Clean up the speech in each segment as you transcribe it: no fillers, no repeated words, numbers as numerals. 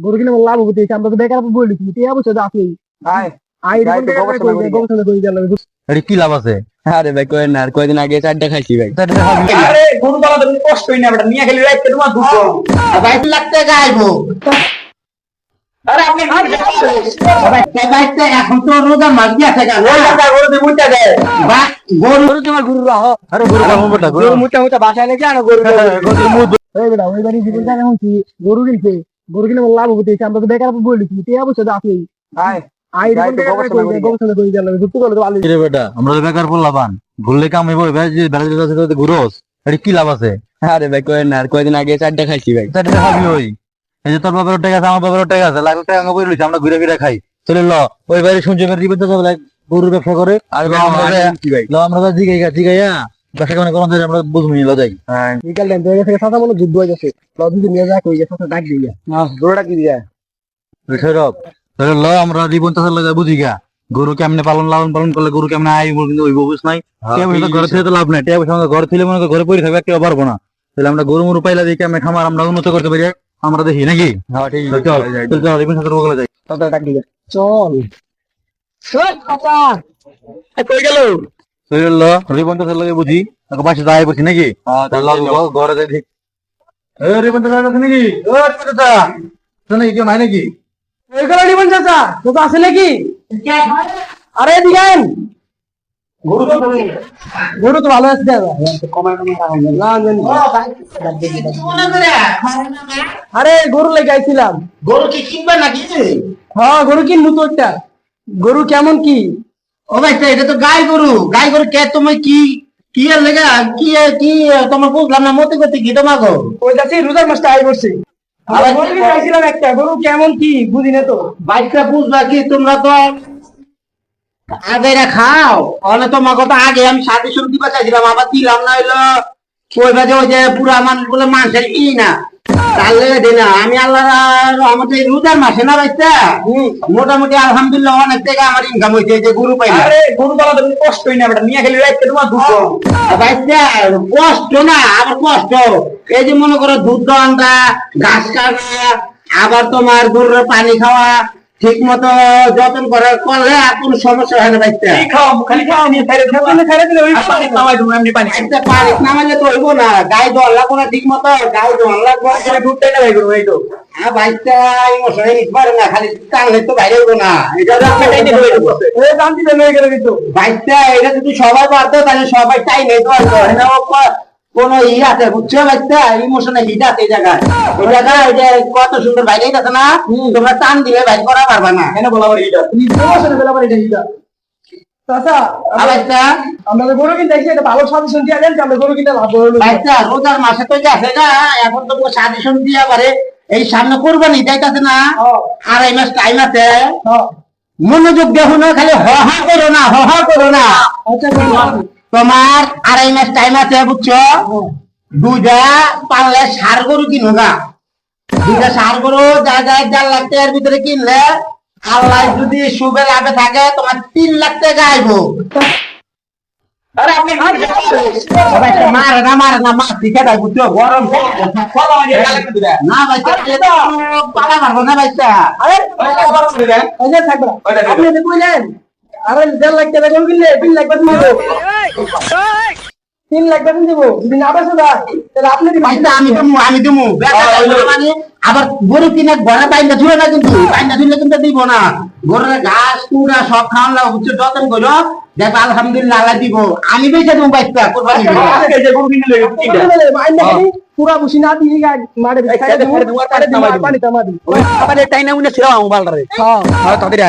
গরু কিনে লাভ হতে আমরা তো বেকার বলি তুই অবশ্যই আছে আরে কি লাভ আছে? আরে ভাই কই না, কয়দিন আগে চারটা খাইছি ভাই। আরে গরু বালা তুমি কষ্ট হই না বেটা, নিয়ে খেলি রাইতে তোমার দুঃখ ভাই লাগতে গাইবো। আরে আপনি ভাই এখন তো রোজা মাস গিয়েছে কেন? গরু দিয়ে মুইটা দেয় বা গরু গরু তোমার গরু রাহ আরে গরু খাবো বেটা, গরু মুটা মুটা বাসায় নাকি আনো গরু গরুর মুখ এই বেটা ওই বাড়ি জীবন জানা হচ্ছে গরু কিনছে গরু কিনে লাভ হতে আমরা তো বেকার বলি তুই অবশ্যই আছে গবেষণা করে দিলাম যুক্ত করে তো ভালো রে বেটা, আমরা তো বেকার পড়লাম, ভুললে কাম হইব। এবার যে বেড়াতে ঘুরোস, আরে কি লাভ আছে? আরে ভাই কই না, কয়দিন আগে চারটা খাইছি ভাই। তাহলে খাবি ওই এই যে তোর বাবার টাকা আছে, আমার বাবার টাকা আছে, লাখ লাখ টাকা বই রয়েছে, আমরা ঘুরে ফিরে খাই। চলে ল ওই বাইরে শুনছি গরুর ব্যবসা করে। আর আমরা জিগাইয়া ব্যবসা কেমন করেন আমরা বুঝবো নি, ল যাই। বিকাল টাইম তো গেছে সাথে মনে যুদ্ধ হয়ে গেছে লদি নিয়ে যা কই গেছে ডাক দিয়া গরুটা কি দিয়া সৌরভ তাহলে ল আমরা রিবন চাষের লগে বুঝি গা গরু কেমনে লালন পালন করলে গরু কেমনে আই কিন্তু ওই বুঝ নাই। ঘরে থেকে তো লাভ নাই, টেয়া পয়সা ঘরে থেকে মনে ঘরে পড়ে থাকবে, কেউ পারবো না। তাহলে আমরা গরু মরু পাইলা দেখি আমরা খামার আমরা উন্নত করতে পারি, আমরা দেখি নাকি? হ্যাঁ ঠিক চল চল রিবন চাষের বগলে যাই। ডাক দিয়া চল চল কাকা কই গেল ল রিবন চাষের লগে বুঝি বাসে যাই বলছি নাকি? ঘরে যাই ঠিক রিবন চাষ আছে নাকি? ও চাচা নাকি কেউ নাই নাকি? ওই গেল রিবন চাচা তো আছে নাকি? আরে দিগান গরু তো ভালো আছে আরে গরু লেগে আইছিলাম। গরু কি কিনবে নাকি? হ্যাঁ গরু কিনবো তো একটা। গরু কেমন কি? ও ভাই এটা তো গাই গরু কে তুমি কি কি এর লেগে কি তোমার বুঝলাম না, মতে করতে কি তোমার গো? ওই যাচ্ছে রোজার মাসটা আই করছে গরু কিনে আইছিলাম একটা। গরু কেমন কি বুঝি না তো। বাইকটা বুঝবা কি তোমরা তো আগে খাও অনে তোমার কথা আগে আমি সাজেশন দিবা চাইছিলাম, আবার দিলাম না হইলো ওই বাজে ওই যে পুরা মানুষ বলে মানুষের ই না তাহলে দিনা আমি আল্লাহ আমাদের রোজার মাসে না বাইতা মোটামুটি আলহামদুলিল্লাহ অনেক টাকা আমার ইনকাম হয়েছে যে গরু পাইলাম। আরে গরু বালা তুমি কষ্ট হই না বেটা, নিয়ে খেলি রাইতে তোমার দুঃখ বাইতা কষ্ট না আবার কষ্ট। এই যে মনে করো দুধ দোয়ানটা ঘাস কাটা আবার তোমার গরুর পানি খাওয়া ঠিক মতো যত্ন করলে আর কোনো সমস্যা হয় না। বাইতে খালি খাও নিয়ে খাইলে দিলে ওই পানি নামাই দেবো এমনি পানি পানি নামাইলে তো হইব না, গায়ে দোয়ান লাগবো না ঠিক মতো, গায়ে দোয়ান লাগবো দুধটাই না ভাই গরু এই তো বাইকটা ইমোশনে নিতে পারে না, খালি টানলে তো বাইরে হইব না। এটা দাম দিতে লয়ে গেলে কিন্তু বাইকটা এটা যদি সবাই পারতো তাহলে সবাই চাই নাই তো কোন ই আছে বুঝছো? বাইকটা ইমোশনে হিট আছে এই জায়গায়, ওই জায়গায় ওই যে কত সুন্দর বাইক আছে না, তোমরা টান দিলে বাইক করা পারবা না। কেন বলা পারি এটা ইমোশনে বলা পারি এটা চাচা। বাইকটা আমরা গরু কিনতে আইছি, এটা ভালো সাজেশন দিয়া দেন আমরা গরু কিনতে লাভ হলো। বাইকটা রোজার মাসে তো আছে না, এখন তো সাজেশন দিয়া পারে এই সামনে কোরবানি যাইতাছে না, 2.5 মাস টাইম আছে। মনোযোগ দেখো না, খালি হহা করো না হহা করো না। তোমার 2.5 মাস টাইম আছে বুঝছো? দুইটা পারলে সার গরু কিনো না, দুইটা সার গরু যা 4 লাখ টাকার ভিতরে কিনলে আল্লাহ যদি শুভে লাভে থাকে তোমার 3 লাখ টাকা আইবো। আরে আপনি মারে না মাছ দিকে দেয় বুঝছো? গরম না বাইটা পালা মারবো না বাইটা। আরে ওই যে থাকবে আপনি যে কইলেন আরে 1.5 লাখ টাকা গরু কিনলে 3 লাখ বেতন দেবো, 3 লাখ বেতন দেবো যদি না বেচো যায় তাহলে আপনি বাইটা আমি দেবো মানে আবার গরু কিনে ঘরে বাইনা ধুয়ে না, কিন্তু বাইনা ধুলে কিন্তু দিব না। গরুর ঘাস কুড়া সব খাওয়ান লাগবে বুঝছো? যতন করো দেখ আলহামদুলিল্লাহ আল্লাহ দিব। আমি বেঁচে দেবো বাইটা কোরবানি গরু কিনলে পুরা বসি না দিয়ে মারে পানি তামা দি আবার টাই না উনি ছিল মোবাইলটারে। হ্যাঁ তাদের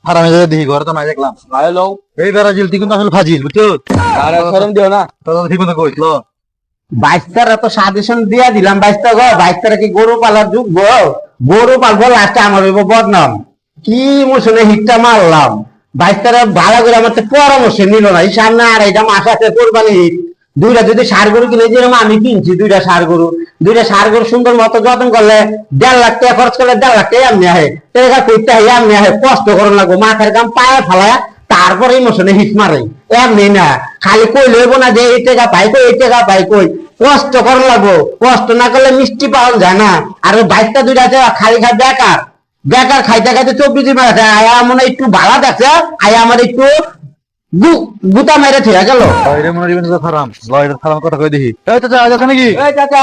হারামে যাই দেখি ঘরে তো নাই দেখলাম। এই বেড়াজিল তুই কিন্তু আসলে ফাজিল বুঝছো? আরে শরম দিও না। ঠিক মতো কইস ল বাইশটার তো সাজেশন দিয়া দিলাম। বাইশটা গো বাইশটার কি গরু পালার যুগ গো? গরু পালবো লাস্টে আমার হইব বদনাম। কি মোশনে হিটটা মারলাম, বাইশটার ভালো করে আমার তো পরামর্শ নিল না। এই সামনে 2.5 মাস আছে কোরবানি ঈদ, দুইটা যদি সার গরু কিনে যেরকম আমি কিনছি দুইটা সার গরু সুন্দর মতো যত্ন করলে 1.5 লাখ টাকা খরচ করলে 1.5 লাখ টাকা এমনি আহে, টাকা করতে এমনি আহে, কষ্ট করার লাগবো, মাথার গাম পায়ে ফেলায় তারপরে ইমোশনে হিট মারে। এমনি না খালি কই লইব না যে এই টাকা পাই কই এই টাকা পাই কই, কষ্ট করা লাগবো, কষ্ট না করলে মিষ্টি পাওয়া যায় না। আর ওই বাইকটা দুইটা আছে খালি খাই বেকার বেকার খাইতে খাইতে 24 মাস আছে। আয়া মনে একটু ভাড়া দেখছে, আয়া আমার একটু গুতা মেরে থেকে গেল। বাইরে মনে রিবেন খারাম লয়ের খারাম কথা কই দেখি। এই চাচা আছো নাকি? এই চাচা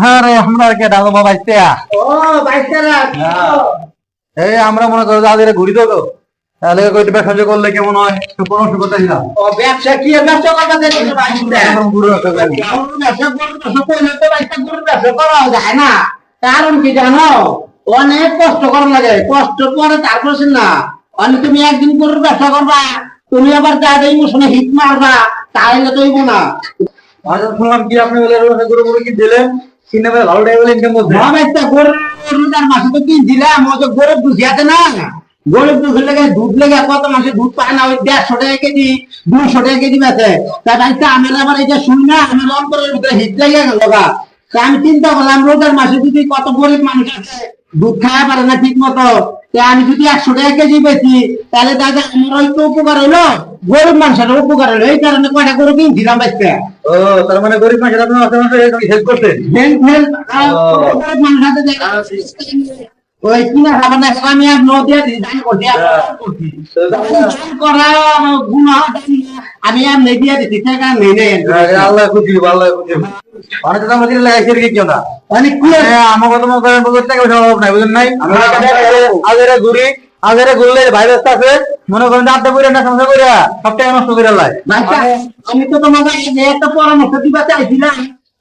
হ্যাঁ রে আমরা কে ডালো বাবা আইতে। ও বাইকটা রাখ। এই আমরা মনে করো আজ এরা ঘুরি তো তাহলে কইতে ব্যবসা করলে কেমন হয় একটু পরামর্শ করতে দিলাম। ও ব্যবসা কি ব্যবসা করতে দেন বাইকটা? গুরু আছে ব্যবসা করলে তো বাইকটা গরুর ব্যবসা করা যায় না। কারণ কি জানো, অনেক কষ্ট করা লাগে, কষ্ট পরে তারপর না অনেক। তুমি একদিন গরুর ব্যবসা করবা, তুমি আবার যাদের ইমোশনে হিট মারবা, তাহলে তো হইব না। আজ শুনলাম কি আপনি বলে গরু গরু কি দিলেন কিনে ভালো টাকা ইনকাম করছেন। একটা গরুর মাসে তো কি দিলাম, ও তো গরুর দুধি আছে না, গরুর দুধ লেগে দুধ লেগে কত মাসে দুধ পায় না, ওই 150 টাকা কেজি 200 টাকা কেজি বেচে। তাই ভাইটা আমার আবার এটা শুনি না, আমার অন্তরের ভিতরে হিট লেগে গেল গা। তাই আমি চিন্তা করলাম রোজার মাসে যদি কত গরিব মানুষ আছে দুধ খাওয়া পারে না ঠিক মতো, আমি যদি 100 টাকা কেজি বেচি তাহলে দাদা আমার ওই তো উপকার হইলো, গরিব মানুষের উপকার হইলো। এই কারণে কয়টা গরু কিনছিলাম বাইকটা। ও তার মানে গরিব মানুষ আপনার হেল্প করছেন। গরিব মানুষ আছে ওই কিনা খাবার না আমি আর নদী দান করছি করা গুণা, আমি আর নেই দিয়ে দিচ্ছি টাকা নেই নেই। আল্লাহ খুশি আল্লাহ খুশি। অনেক দাম দিলে লাগাইছে কি কেউ না অনেক কি আমার কথা মনে করেন বলতে টাকা পয়সা অভাব নাই বুঝলেন নাই। আগেরা ঘুরি আগেরা ঘুরলে ভাইরাস আছে মনে করেন আড্ডা করে না সংসার করে সব টাকা নষ্ট করে লাই। আমি তো তোমাকে একটা পরামর্শ দিবা চাইছিলাম,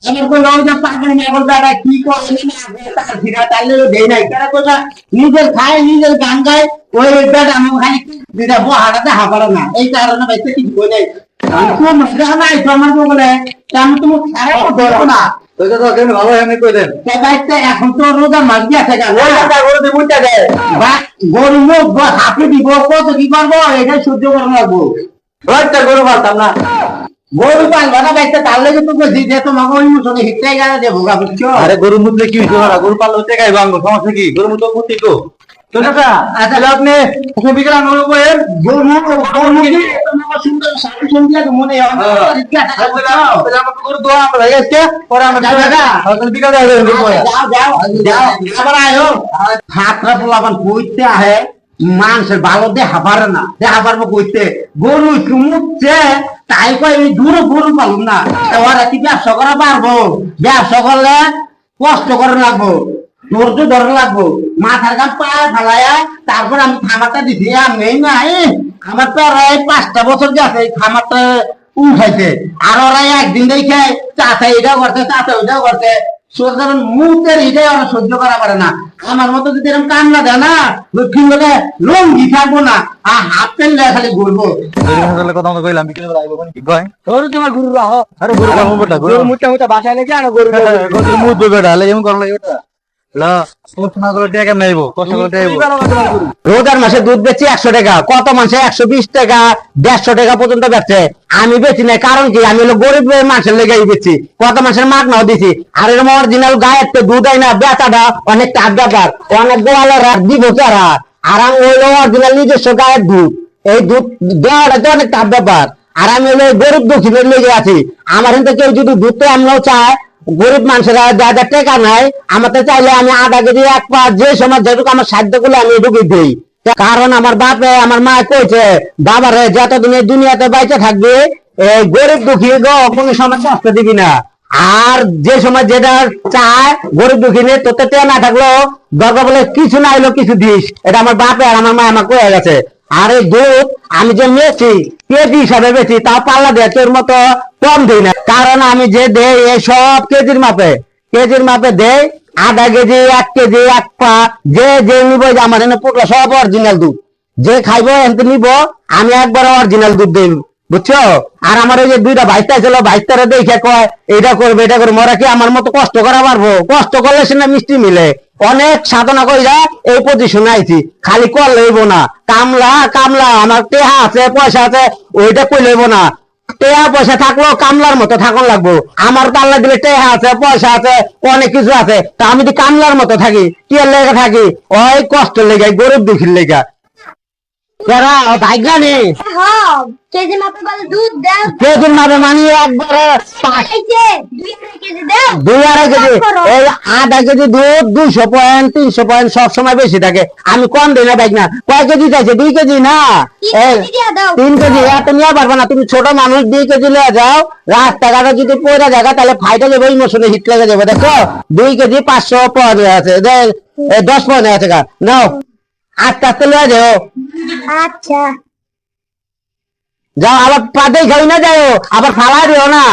আমার কই ওই যে পাগল মেগল দাদা কি করে না তার তাইলে দেই নাই কেন কইবা নিজের খায় নিজের গান গায় ওই বেটা আমি খালি দিদা বহাড়াতে হাবারে না। এই কারণে বাইতে কিছু কই নাই। আমি তো মজা নাই তোমার বলে আমি তুমি খারাপ করব না। তো তো কেন ভালো এমনি কই দেন তাই বাইতে এখন তো রোজা মাস গিয়েছে কেন ওই টাকা করে দিব মুইটা দেয় বা গরু মুখ হাতে দিব কত কি পারবো এটা সহ্য করে লাগবো। ওইটা গরু পারতাম না গরু পালবা না বাইতে তার লাগে তো কইছি যে তোমাকে ওই মুসনে হিটাই গাড়া দেবো গা বুঝছো। আরে গরু মুতলে কি হইছে না গরু পাললে টাকাই ভাঙবো সমস্যা কি গরু মুতো মুতি তো তো কাকা তাহলে আপনি বিকেল আনবো বলেন গরু তোমাকে সুন্দর সাথে সঙ্গে মনে হয় তাহলে আমরা গরু দোয়া আমরা আজকে পরে আমরা বিকেল যাও যাও যাও আবার আয়ো হাতরা পোলাবান কইতে আহে মানুষের ভালো দেখা পারে না, দেখা পারবো কইতে গরু একটু মুখছে তাই কয় আমি দূর গরু পালুম না। ওরা কি ব্যবসা করা পারবো? ব্যবসা করলে কষ্ট করে লাগবো, ধৈর্য ধরে লাগবো, মাথার গান পায়ে ফেলাইয়া তারপর আমি খামারটা দিছি। আর নেই না আমার তো প্রায় 5টা বছর গেছে এই খামারটা উঠাইছে। আর ওরা একদিন দেখে চাচা এটাও করছে চাচা ওইটাও করছে, সুতরাং মুহূর্তের এটাই ওরা সহ্য করা পারে না। আমার মতো যদি এরকম কান্না দেয় না লক্ষ্মী বলে লঙ্গি থাকবো না আর হাত পেলে খালি ঘুরবো। কথা মতো কইলাম বিকেল বেলা আইবো কি কয় গরু তোমার গুরু রাহ আরে গরু কাম বেটা গরু মুটা মুটা বাসায় লেগে আনো গরু গরু মুত বেটা লে এমন করলে ওটা লা কষ্ট না করে টাকা কেমনে আইবো কষ্ট করে টাকা আইবো। রোজার মাসে দুধ বেচি 100 টাকা, কত মাসে 120 টাকা 150 টাকা পর্যন্ত বেচছে। আমি বেচি না কারণ কি আমি হলো গরিব মানুষের লেগেই বেচি, কত মাসের মাগনাও দিছি। আর এরকম অরিজিনাল গায়ের তো দুধ হয় না, বেচাটা অনেক টাকা ব্যাপার, অনেক গোয়ালেরা দিব চারা। আর আমি হইলো অরিজিনাল নিজস্ব গায়ের দুধ, এই দুধ দেওয়াটা তো অনেক টাকা ব্যাপার। আর আমি হলো গরিব দুঃখীদের লেগে আছি। আমার কিন্তু কেউ যদি দুধ তো আমরাও চায়, গরিব মানুষেরা যাদের টাকা নাই আমাদের চাইলে আমি আধা কেজি 1 পা যে সময় যেটুকু আমার সাধ্য করলে আমি ঢুকিয়ে দিই। কারণ আমার বাপে আমার মা কইছে বাবারে যতদিন এই দুনিয়াতে বাইচে থাকবে এই গরিব দুঃখী কোনো সময় কষ্ট দিবি না। আর যে সময় যেটা চায় গরিব দুঃখী নিয়ে তোর টেয়া না থাকলেও দরকার বলে কিছু না হইলো কিছু দিস, এটা আমার বাপে আর আমার মা আমার কয়ে গেছে। আর এই দুধ আমি যে নিয়েছি কেজি হিসাবে বেশি তাও পাল্লা দেয় তোর মতো কম দিই না। কারণ আমি যে দেই এই সব কেজির মাপে দেই, আধা কেজি 1 কেজি 1 পা যে যে নিব আমার এনে পুরো সব অরিজিনাল দুধ, যে খাইবো এনতে নিব আমি একবার অরিজিনাল দুধ দিই বুঝছো। আর আমার এই যে 2টা ভাইস্তা ছিল ভাইস্তারা দেখে কয় এটা করবে এটা করবে, মোরা কি আমার মতো কষ্ট করা পারবো? কষ্ট করলে সেটা মিষ্টি মিলে। অনেক সাধনা করে যা এই পজিশনে আইছি, খালি কর লইব না। কামলা আমার টেহা আছে পয়সা আছে ওইটা কই লইব না, টেহা পয়সা থাকলেও কামলার মতো থাকুন লাগবো। আমার তো আল্লাহ দিলে টেহা আছে পয়সা আছে অনেক কিছু আছে, তা আমি যদি কামলার মতো থাকি কি লেগে থাকি ওই কষ্ট লেগে গরিব দুঃখীর লেগে। যারা ভাইগা নে হ্যাঁ কেজি মাপে বলে দুধ দাও কেজির মাপে মানে একবারে পাইছে 2 কেজি দাও 2.5 কেজি এই আধা কেজি দুধ 200 পয়েন্ট 300 পয়েন্ট সব সময় বেশি থাকে আমি কম দিই না ভাই না কয় কেজি চাইছে 2 কেজি না 3 কেজি দিয়া দাও 3 কেজি এত নিয়ে পারবে না তুমি ছোট মানুষ 2 কেজি নিয়ে যাও রাস্তাঘাটে যদি পড়ে জায়গা তাহলে ফাইটে যাবে ইমোশনে হিট লেগে যাবে দেখো 2 কেজি 500 পয়েন্ট আছে 10 পয়েন্ট আছে নাও আস্তে আস্তে লিয়ে যাও আচ্ছা যাও আবার পাতে খাই না যাও আবার ফালা দিও না